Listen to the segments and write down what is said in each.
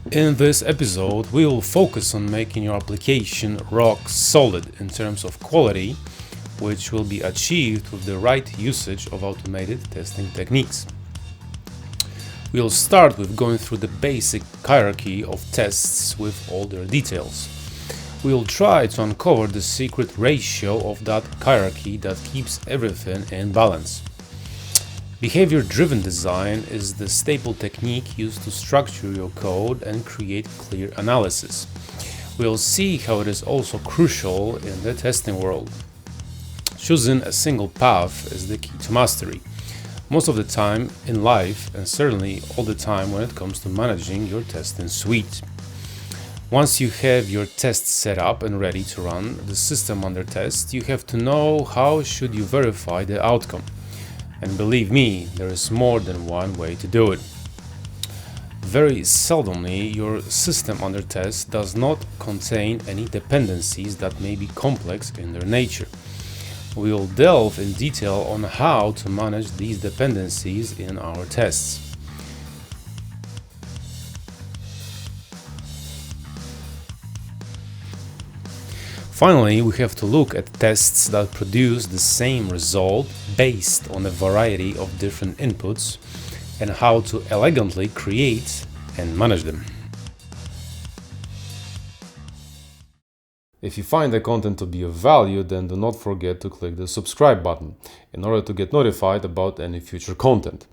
In this episode, we will focus on making your application rock solid in terms of quality, which will be achieved with the right usage of automated testing techniques. We'll start with going through the basic hierarchy of tests with all their details. We'll try to uncover the secret ratio of that hierarchy that keeps everything in balance. Behavior-driven design is the staple technique used to structure your code and create clear analysis. We'll see how it is also crucial in the testing world. Choosing a single path is the key to mastery. Most of the time in life, and certainly all the time when it comes to managing your testing suite. Once you have your tests set up and ready to run the system under test, you have to know how should you verify the outcome. And believe me, there is more than one way to do it. Very seldomly, your system under test does not contain any dependencies that may be complex in their nature. We will delve in detail on how to manage these dependencies in our tests. Finally, we have to look at tests that produce the same result based on a variety of different inputs and how to elegantly create and manage them. If you find the content to be of value, then do not forget to click the subscribe button in order to get notified about any future content.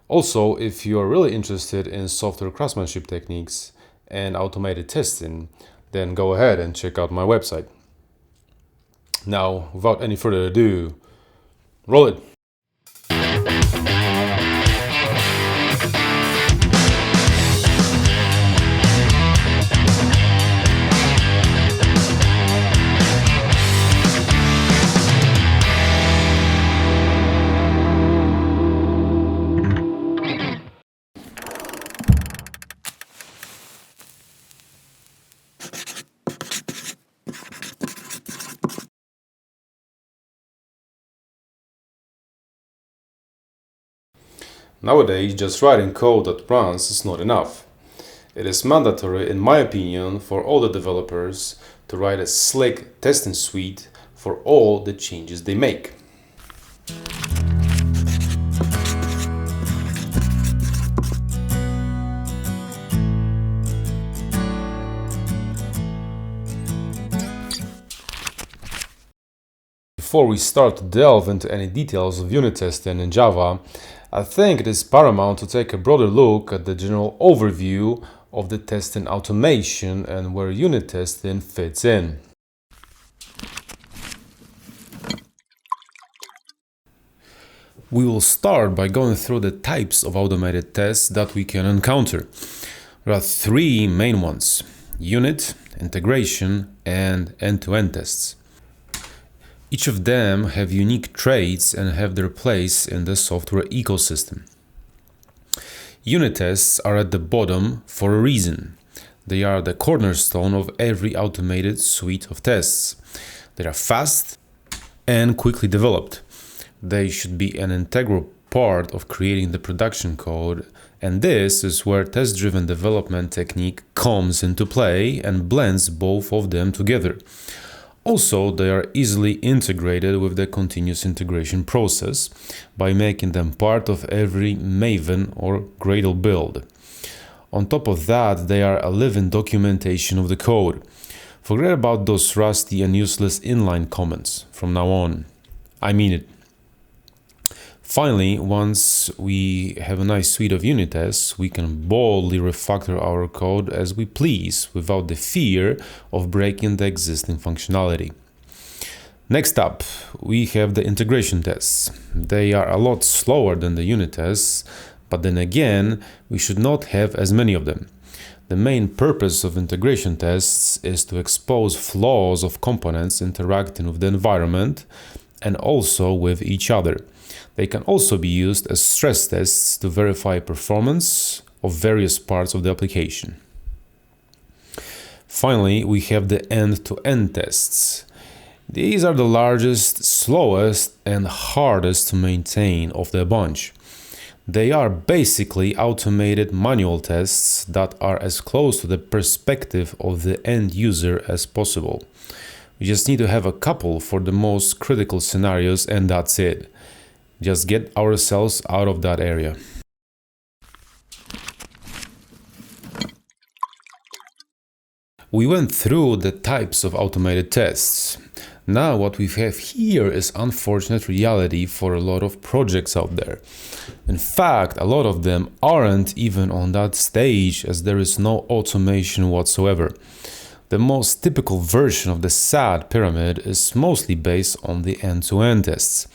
Also, if you are really interested in software craftsmanship techniques and automated testing, then go ahead and check out my website. Now, without any further ado, roll it! Nowadays, just writing code that runs is not enough. It is mandatory, in my opinion, for all the developers to write a slick testing suite for all the changes they make. Before we start to delve into any details of unit testing in Java, I think it is paramount to take a broader look at the general overview of the testing automation and where unit testing fits in. We will start by going through the types of automated tests that we can encounter. There are three main ones: unit, integration, and end-to-end tests. Each of them have unique traits and have their place in the software ecosystem. Unit tests are at the bottom for a reason. They are the cornerstone of every automated suite of tests. They are fast and quickly developed. They should be an integral part of creating the production code, and this is where test-driven development technique comes into play and blends both of them together. Also, they are easily integrated with the continuous integration process by making them part of every Maven or Gradle build. On top of that, they are a living documentation of the code. Forget about those rusty and useless inline comments from now on. I mean it. Finally, once we have a nice suite of unit tests, we can boldly refactor our code as we please without the fear of breaking the existing functionality. Next up, we have the integration tests. They are a lot slower than the unit tests, but then again, we should not have as many of them. The main purpose of integration tests is to expose flaws of components interacting with the environment and also with each other. They can also be used as stress tests to verify performance of various parts of the application. Finally, we have the end-to-end tests. These are the largest, slowest, and hardest to maintain of the bunch. They are basically automated manual tests that are as close to the perspective of the end user as possible. We just need to have a couple for the most critical scenarios, and that's it. Just get ourselves out of that area. We went through the types of automated tests. Now what we have here is unfortunate reality for a lot of projects out there. In fact, a lot of them aren't even on that stage, as there is no automation whatsoever. The most typical version of the SAT pyramid is mostly based on the end-to-end tests.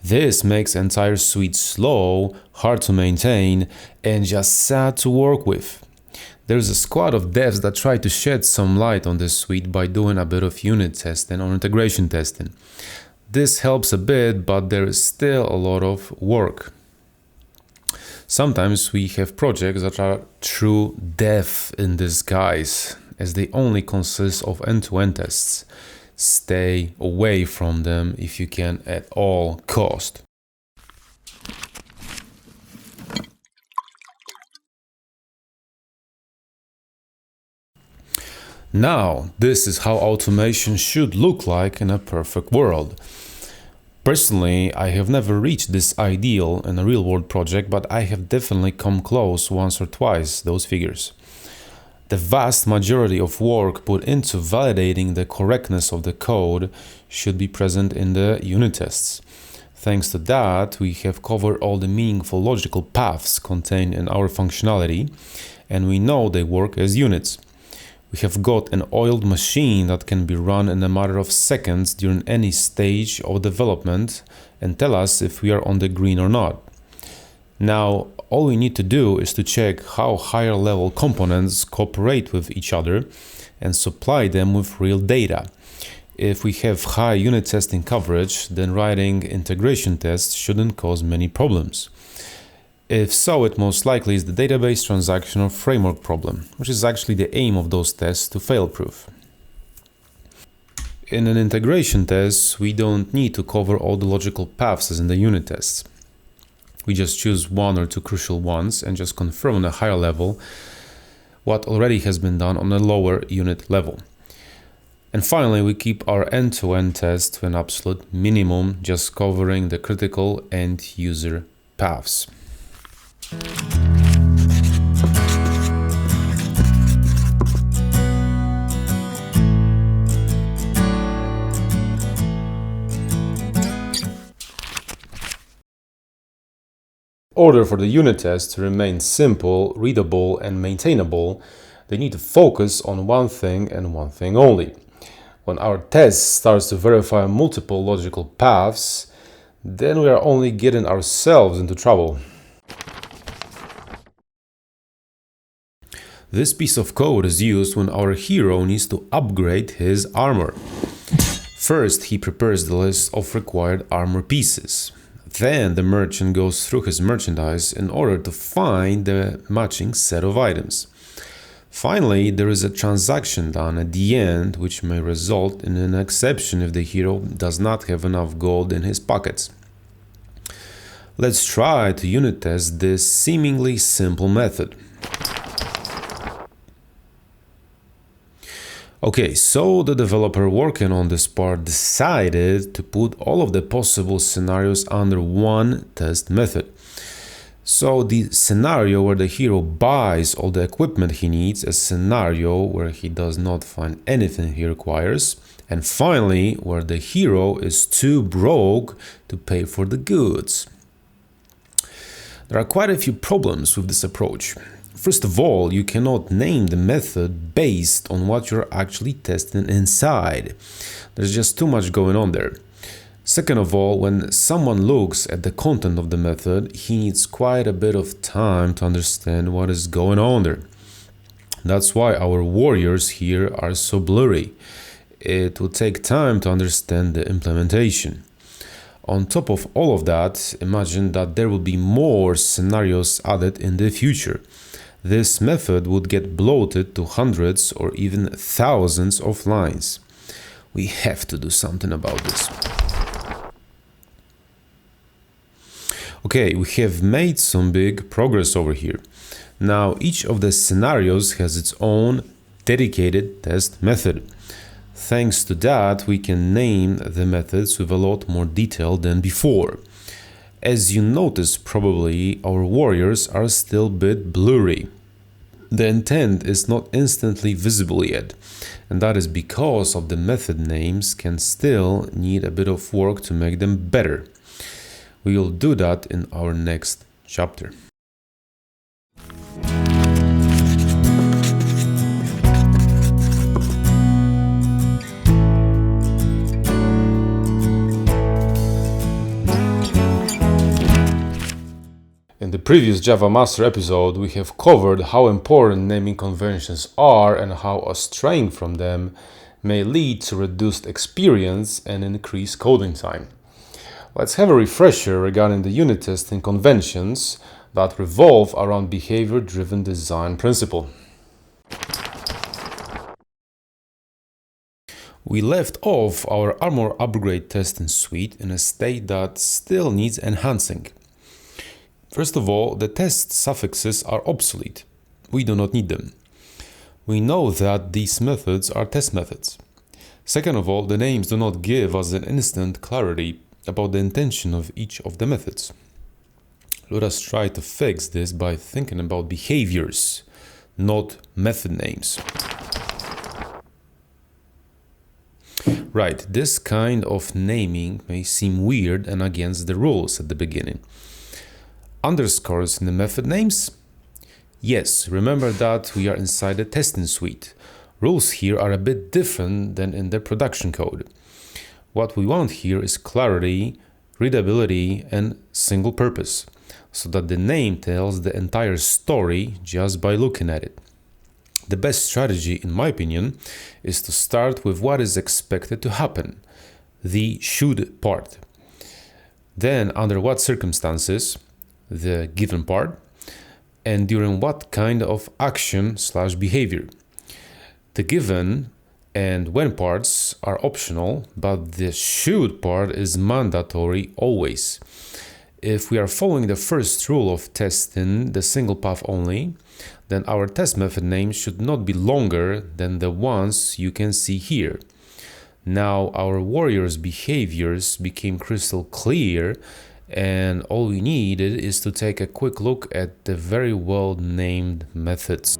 This makes entire suite slow, hard to maintain, and just sad to work with. There's a squad of devs that try to shed some light on this suite by doing a bit of unit testing or integration testing. This helps a bit, but there is still a lot of work. Sometimes we have projects that are true death in disguise, as they only consist of end-to-end tests. Stay away from them if you can at all cost. Now, this is how automation should look like in a perfect world. Personally, I have never reached this ideal in a real-world project, but I have definitely come close once or twice those figures. The vast majority of work put into validating the correctness of the code should be present in the unit tests. Thanks to that, we have covered all the meaningful logical paths contained in our functionality, and we know they work as units. We have got an oiled machine that can be run in a matter of seconds during any stage of development and tell us if we are on the green or not. Now, all we need to do is to check how higher level components cooperate with each other and supply them with real data. If we have high unit testing coverage, then writing integration tests shouldn't cause many problems. If so, it most likely is the database, transaction, or framework problem, which is actually the aim of those tests to fail-proof. In an integration test, we don't need to cover all the logical paths as in the unit tests. We just choose one or two crucial ones and just confirm on a higher level what already has been done on a lower unit level. And finally, we keep our end-to-end test to an absolute minimum, just covering the critical end-user paths. In order for the unit tests to remain simple, readable, and maintainable, they need to focus on one thing and one thing only. When our test starts to verify multiple logical paths, then we are only getting ourselves into trouble. This piece of code is used when our hero needs to upgrade his armor. First, he prepares the list of required armor pieces. Then the merchant goes through his merchandise in order to find the matching set of items. Finally, there is a transaction done at the end, which may result in an exception if the hero does not have enough gold in his pockets. Let's try to unit test this seemingly simple method. Okay, so the developer working on this part decided to put all of the possible scenarios under one test method. So the scenario where the hero buys all the equipment he needs, a scenario where he does not find anything he requires, and finally where the hero is too broke to pay for the goods. There are quite a few problems with this approach. First of all, you cannot name the method based on what you're actually testing inside. There's just too much going on there. Second of all, when someone looks at the content of the method, he needs quite a bit of time to understand what is going on there. That's why our warriors here are so blurry. It will take time to understand the implementation. On top of all of that, imagine that there will be more scenarios added in the future. This method would get bloated to hundreds or even thousands of lines. We have to do something about this. Okay, we have made some big progress over here. Now, each of the scenarios has its own dedicated test method. Thanks to that, we can name the methods with a lot more detail than before. As you notice probably, our warriors are still a bit blurry. The intent is not instantly visible yet, and that is because of the method names can still need a bit of work to make them better. We will do that in our next chapter. In the previous Java Master episode, we have covered how important naming conventions are and how straying from them may lead to reduced experience and increased coding time. Let's have a refresher regarding the unit testing conventions that revolve around behavior-driven design principle. We left off our armor upgrade testing suite in a state that still needs enhancing. First of all, the test suffixes are obsolete. We do not need them. We know that these methods are test methods. Second of all, the names do not give us an instant clarity about the intention of each of the methods. Let us try to fix this by thinking about behaviors, not method names. Right, this kind of naming may seem weird and against the rules at the beginning. Underscores in the method names? Yes, remember that we are inside the testing suite. Rules here are a bit different than in the production code. What we want here is clarity, readability, and single purpose, so that the name tells the entire story just by looking at it. The best strategy, in my opinion, is to start with what is expected to happen, the should part. Then, under what circumstances, the given part, and during what kind of action/behavior. The given and when parts are optional, but the should part is mandatory always. If we are following the first rule of testing the single path only, then our test method name should not be longer than the ones you can see here. Now our warriors' behaviors became crystal clear, and all we needed is to take a quick look at the very well named methods.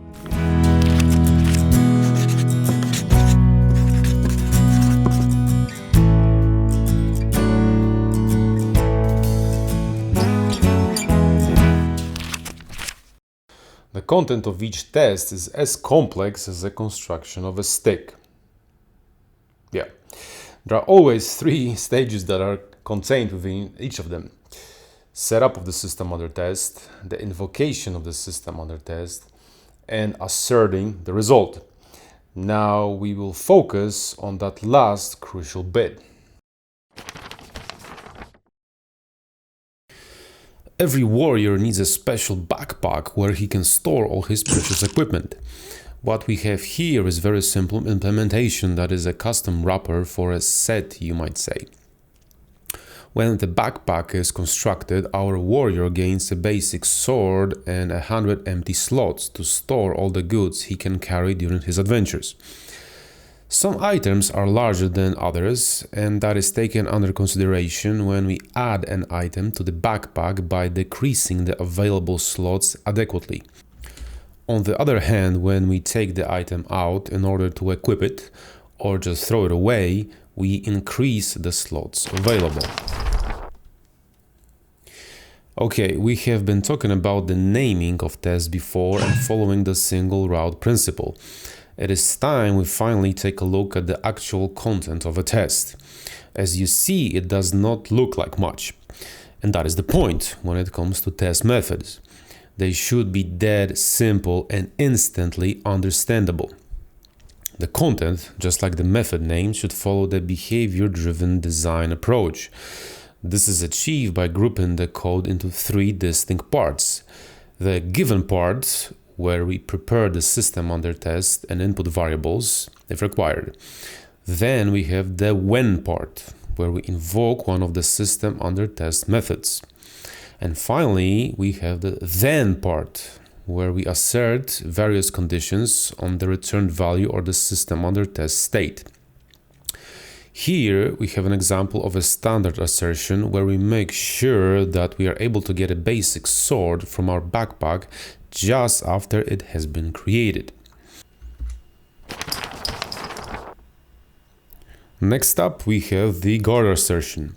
The content of each test is as complex as the construction of a stick. Yeah, there are always three stages that are contained within each of them. Setup of the system under test, the invocation of the system under test, and asserting the result. Now we will focus on that last crucial bit. Every warrior needs a special backpack where he can store all his precious equipment. What we have here is very simple implementation that is a custom wrapper for a set, you might say. When the backpack is constructed, our warrior gains a basic sword and 100 empty slots to store all the goods he can carry during his adventures. Some items are larger than others, and that is taken under consideration when we add an item to the backpack by decreasing the available slots adequately. On the other hand, when we take the item out in order to equip it, or just throw it away, we increase the slots available. Okay, we have been talking about the naming of tests before and following the single route principle. It is time we finally take a look at the actual content of a test. As you see, it does not look like much. And that is the point when it comes to test methods. They should be dead simple and instantly understandable. The content, just like the method name, should follow the behavior-driven design approach. This is achieved by grouping the code into three distinct parts. The given part, where we prepare the system under test and input variables, if required. Then we have the when part, where we invoke one of the system under test methods. And finally, we have the then part, where we assert various conditions on the returned value or the system under test state. Here we have an example of a standard assertion where we make sure that we are able to get a basic sword from our backpack just after it has been created. Next up, we have the guard assertion.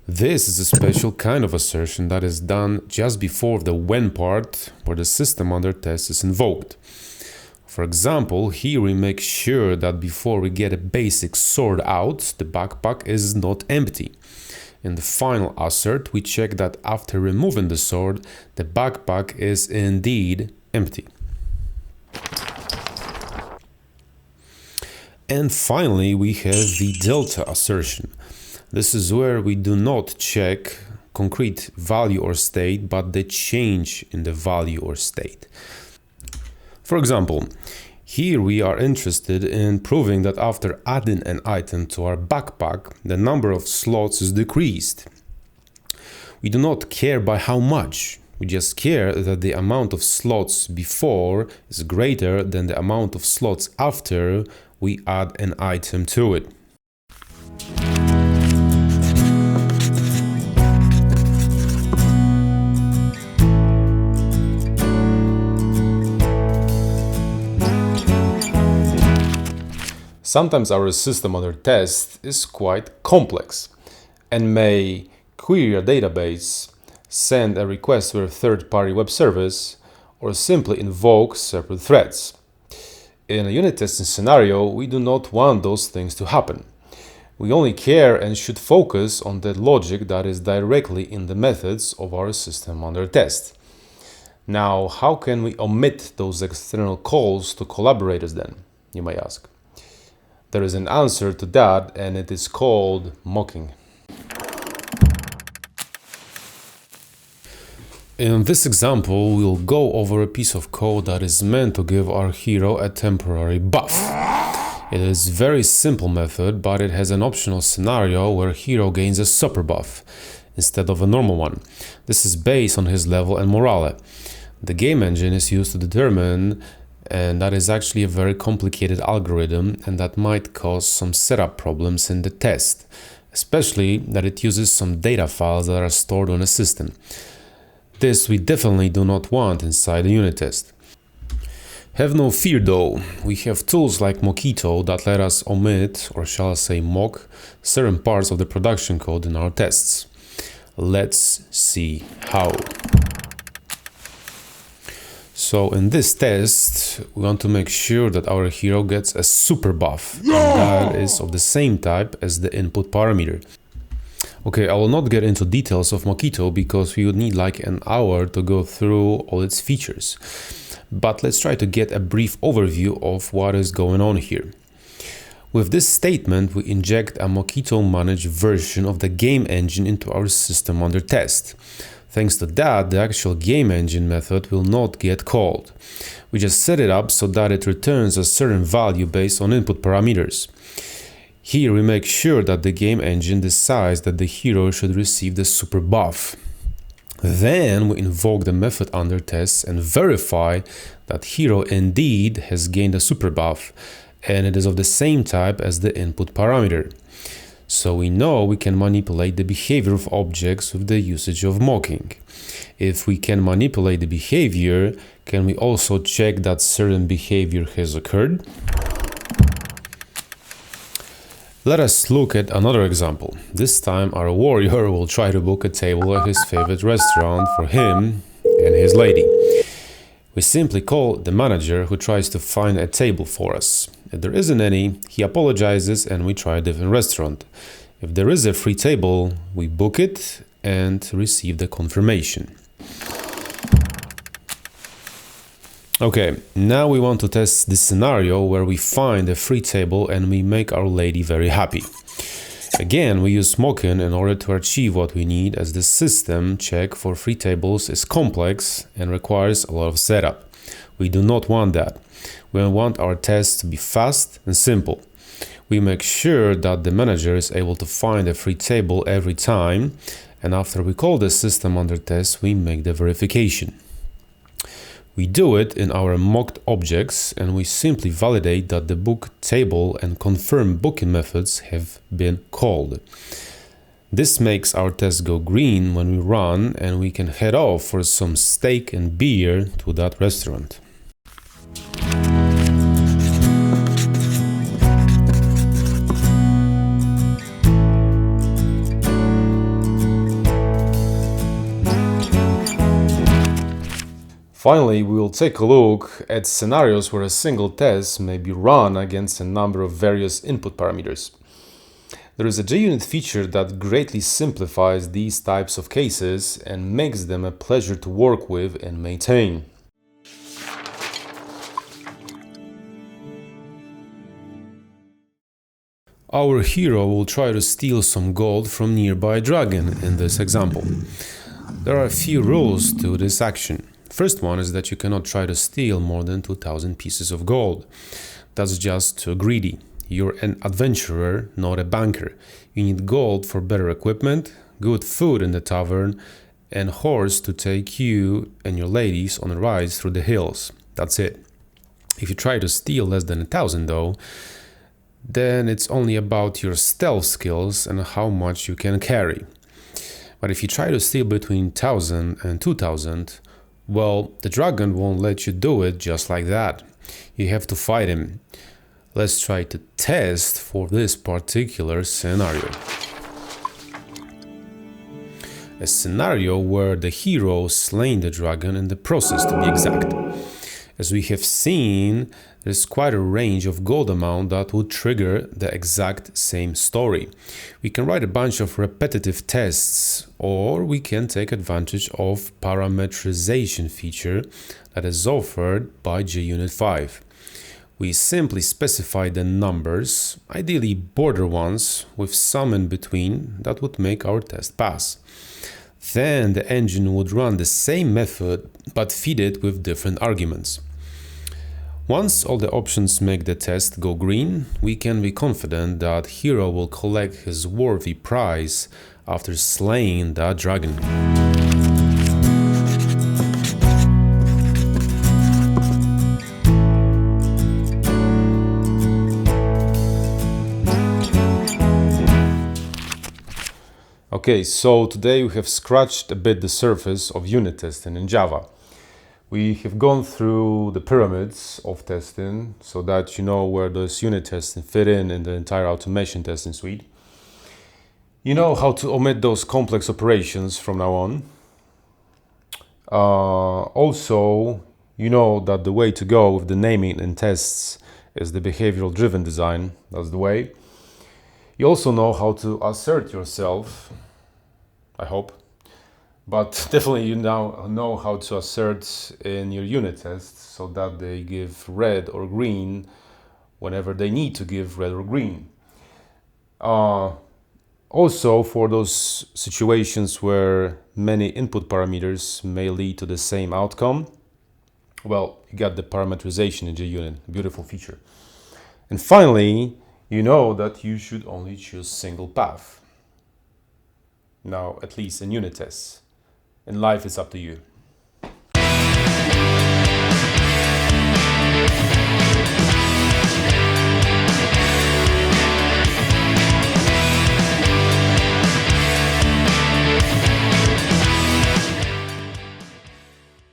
This is a special kind of assertion that is done just before the when part, where the system under test is invoked. For example, here we make sure that before we get a basic sword out, the backpack is not empty. In the final assert, we check that after removing the sword, the backpack is indeed empty. And finally, we have the delta assertion. This is where we do not check concrete value or state, but the change in the value or state. For example, here we are interested in proving that after adding an item to our backpack, the number of slots is decreased. We do not care by how much. We just care that the amount of slots before is greater than the amount of slots after we add an item to it. Sometimes our system under test is quite complex and may query a database, send a request to a third-party web service, or simply invoke separate threads. In a unit testing scenario, we do not want those things to happen. We only care and should focus on the logic that is directly in the methods of our system under test. Now, how can we omit those external calls to collaborators then, you may ask? There is an answer to that, and it is called mocking. In this example, we'll go over a piece of code that is meant to give our hero a temporary buff. It is a very simple method, but it has an optional scenario where hero gains a super buff instead of a normal one. This is based on his level and morale. The game engine is used to determine, and that is actually a very complicated algorithm, and that might cause some setup problems in the test, especially that it uses some data files that are stored on a system. This we definitely do not want inside a unit test. Have no fear though, we have tools like Mockito that let us omit, or shall I say mock, certain parts of the production code in our tests. Let's see how. So in this test, we want to make sure that our hero gets a super buff, and that is of the same type as the input parameter. Okay, I will not get into details of Mockito because we would need like an hour to go through all its features. But let's try to get a brief overview of what is going on here. With this statement, we inject a Mockito managed version of the game engine into our system under test. Thanks to that, the actual game engine method will not get called. We just set it up so that it returns a certain value based on input parameters. Here we make sure that the game engine decides that the hero should receive the super buff. Then we invoke the method under test and verify that hero indeed has gained a super buff, and it is of the same type as the input parameter. So we know we can manipulate the behavior of objects with the usage of mocking. If we can manipulate the behavior, can we also check that certain behavior has occurred? Let us look at another example. This time our warrior will try to book a table at his favorite restaurant for him and his lady. We simply call the manager who tries to find a table for us. If there isn't any, he apologizes and we try a different restaurant. If there is a free table, we book it and receive the confirmation. Okay, now we want to test this scenario where we find a free table and we make our lady very happy. Again, we use mocking in order to achieve what we need, as the system check for free tables is complex and requires a lot of setup. We do not want that. We want our tests to be fast and simple. We make sure that the manager is able to find a free table every time, And after we call the system under test, we make the verification. We do it in our mocked objects, and we simply validate that the book table and confirm booking methods have been called. This makes our test go green when we run, and we can head off for some steak and beer to that restaurant. Finally, we will take a look at scenarios where a single test may be run against a number of various input parameters. There is a JUnit feature that greatly simplifies these types of cases and makes them a pleasure to work with and maintain. Our hero will try to steal some gold from nearby dragon in this example. There are a few rules to this action. First one is that you cannot try to steal more than 2,000 pieces of gold. That's just too greedy. You're an adventurer, not a banker. You need gold for better equipment, good food in the tavern, and horse to take you and your ladies on a ride through the hills. That's it. If you try to steal less than 1,000 though, then it's only about your stealth skills and how much you can carry. But if you try to steal between 1,000 and 2,000, well, the dragon won't let you do it just like that. You have to fight him. Let's try to test for this particular scenario. A scenario where the hero slain the dragon in the process, to be exact. As we have seen, there's quite a range of gold amount that would trigger the exact same story. We can write a bunch of repetitive tests, or we can take advantage of parameterization feature that is offered by JUnit 5. We simply specify the numbers, ideally border ones, with some in between that would make our test pass. Then the engine would run the same method but feed it with different arguments. Once all the options make the test go green, we can be confident that hero will collect his worthy prize after slaying that dragon. Okay, so today we have scratched a bit the surface of unit testing in Java. We have gone through the pyramids of testing so that you know where those unit testing fit in the entire automation testing suite. You know how to omit those complex operations from now on. Also, you know that the way to go with the naming and tests is the behavioral driven design. That's the way. You also know how to assert yourself, I hope. But definitely you now know how to assert in your unit tests so that they give red or green whenever they need to give red or green. Also, for those situations where many input parameters may lead to the same outcome, well, you got the parameterization in JUnit, a beautiful feature. And finally, you know that you should only choose single path. Now, at least in unit tests. In life, it's up to you.